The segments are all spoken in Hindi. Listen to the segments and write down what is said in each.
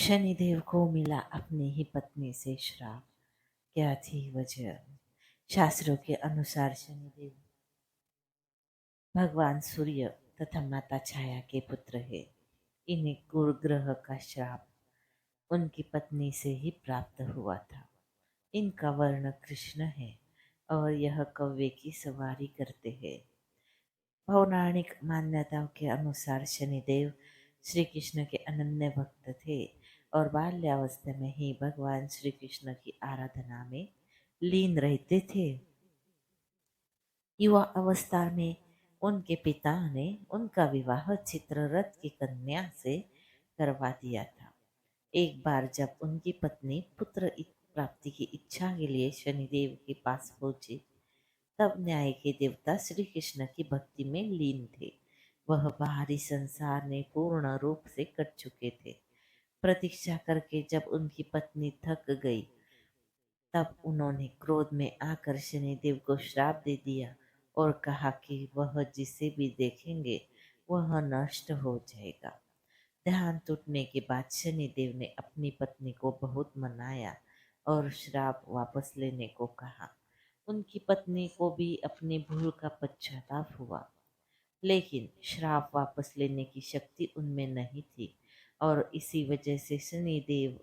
शनिदेव को मिला अपनी ही पत्नी से श्राप। क्या थी वजह? शास्त्रों के अनुसार शनिदेव भगवान सूर्य तथा माता छाया के पुत्र है। इन्हें गुरुग्रह का श्राप उनकी पत्नी से ही प्राप्त हुआ था। इनका वर्ण कृष्ण है और यह कौवे की सवारी करते हैं। पौराणिक मान्यताओं के अनुसार शनिदेव श्री कृष्ण के अनन्य भक्त थे और बाल्यावस्था में ही भगवान श्री कृष्ण की आराधना में लीन रहते थे। युवा अवस्था में उनके पिता ने उनका विवाह चित्ररथ की कन्या से करवा दिया था। एक बार जब उनकी पत्नी पुत्र प्राप्ति की इच्छा के लिए शनिदेव के पास पहुंची, तब न्याय के देवता श्री कृष्ण की भक्ति में लीन थे। वह बाहरी संसार में पूर्ण रूप से कट चुके थे। प्रतीक्षा करके जब उनकी पत्नी थक गई, तब उन्होंने क्रोध में आकर शनिदेव को श्राप दे दिया और कहा कि वह जिसे भी देखेंगे वह नष्ट हो जाएगा। ध्यान टूटने के बाद शनिदेव ने अपनी पत्नी को बहुत मनाया और श्राप वापस लेने को कहा। उनकी पत्नी को भी अपनी भूल का पश्चाताप हुआ, लेकिन श्राप वापस लेने की शक्ति उनमें नहीं थी और इसी वजह से शनिदेव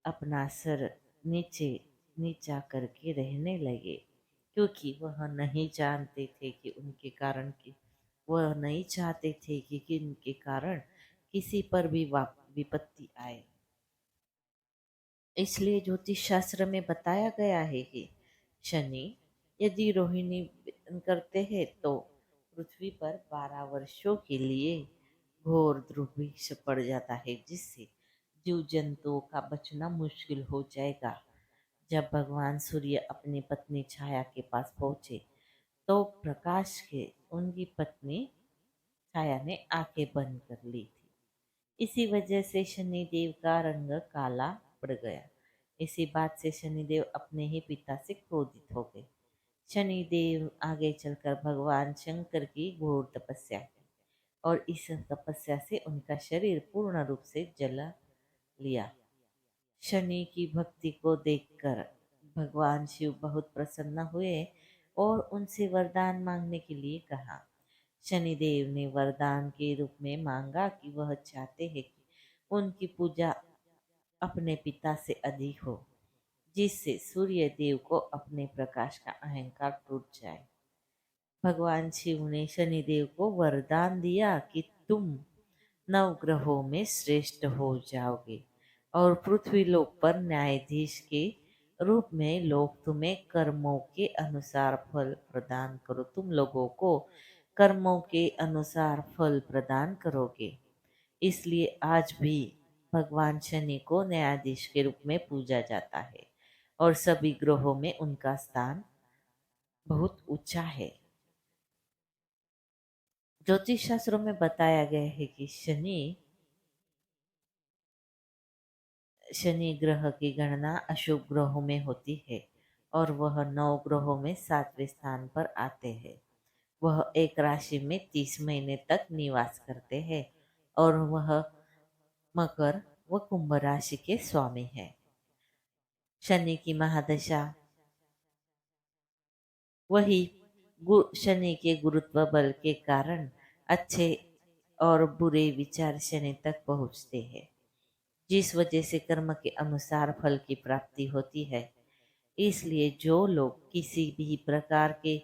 अपना सर नीचे नीचा करके रहने लगे, क्योंकि वह नहीं जानते थे कि उनके कारण की वह नहीं चाहते थे कि उनके कारण किसी पर भी विपत्ति आए। इसलिए ज्योतिष शास्त्र में बताया गया है कि शनि यदि रोहिणी करते हैं तो पृथ्वी पर 12 वर्षों के लिए घोर दुर्भिक्ष पड़ जाता है, जिससे जीव जंतुओं का बचना मुश्किल हो जाएगा। जब भगवान सूर्य अपनी पत्नी छाया के पास पहुंचे तो प्रकाश के उनकी पत्नी छाया ने आंखें बंद कर ली थी। इसी वजह से शनिदेव का रंग काला पड़ गया। इसी बात से शनिदेव अपने ही पिता से क्रोधित हो गए। शनिदेव आगे चलकर भगवान शंकर की घोर तपस्या की और इस तपस्या से उनका शरीर पूर्ण रूप से जला लिया। शनि की भक्ति को देखकर भगवान शिव बहुत प्रसन्न हुए और उनसे वरदान मांगने के लिए कहा। शनिदेव ने वरदान के रूप में मांगा कि वह चाहते हैं कि उनकी पूजा अपने पिता से अधिक हो, जिससे सूर्य देव को अपने प्रकाश का अहंकार टूट जाए। भगवान शिव ने शनिदेव को वरदान दिया कि तुम नवग्रहों में श्रेष्ठ हो जाओगे और पृथ्वी लोक पर न्यायाधीश के रूप में लोग तुम्हें कर्मों के अनुसार फल प्रदान करो तुम लोगों को कर्मों के अनुसार फल प्रदान करोगे। इसलिए आज भी भगवान शनि को न्यायाधीश के रूप में पूजा जाता है और सभी ग्रहों में उनका स्थान बहुत ऊंचा है। ज्योतिष शास्त्रों में बताया गया है कि शनि ग्रह की गणना अशुभ ग्रहों में होती है और वह 9 ग्रहों में 7वें स्थान पर आते हैं। वह एक राशि में 30 महीने तक निवास करते हैं और वह मकर व कुंभ राशि के स्वामी है। शनि की महादशा वही शनि के गुरुत्व बल के कारण अच्छे और बुरे विचार शनि तक पहुँचते हैं, जिस वजह से कर्म के अनुसार फल की प्राप्ति होती है। इसलिए जो लोग किसी भी प्रकार के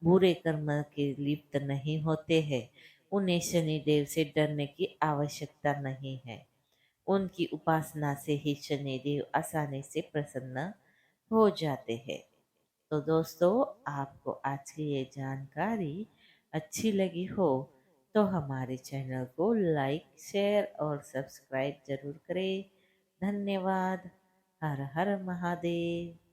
बुरे कर्म के लिप्त नहीं होते हैं, उन्हें शनिदेव से डरने की आवश्यकता नहीं है। उनकी उपासना से ही शनिदेव आसानी से प्रसन्न हो जाते हैं। तो दोस्तों, आपको आज की ये जानकारी अच्छी लगी हो तो हमारे चैनल को लाइक, शेयर और सब्सक्राइब जरूर करें। धन्यवाद। हर हर महादेव।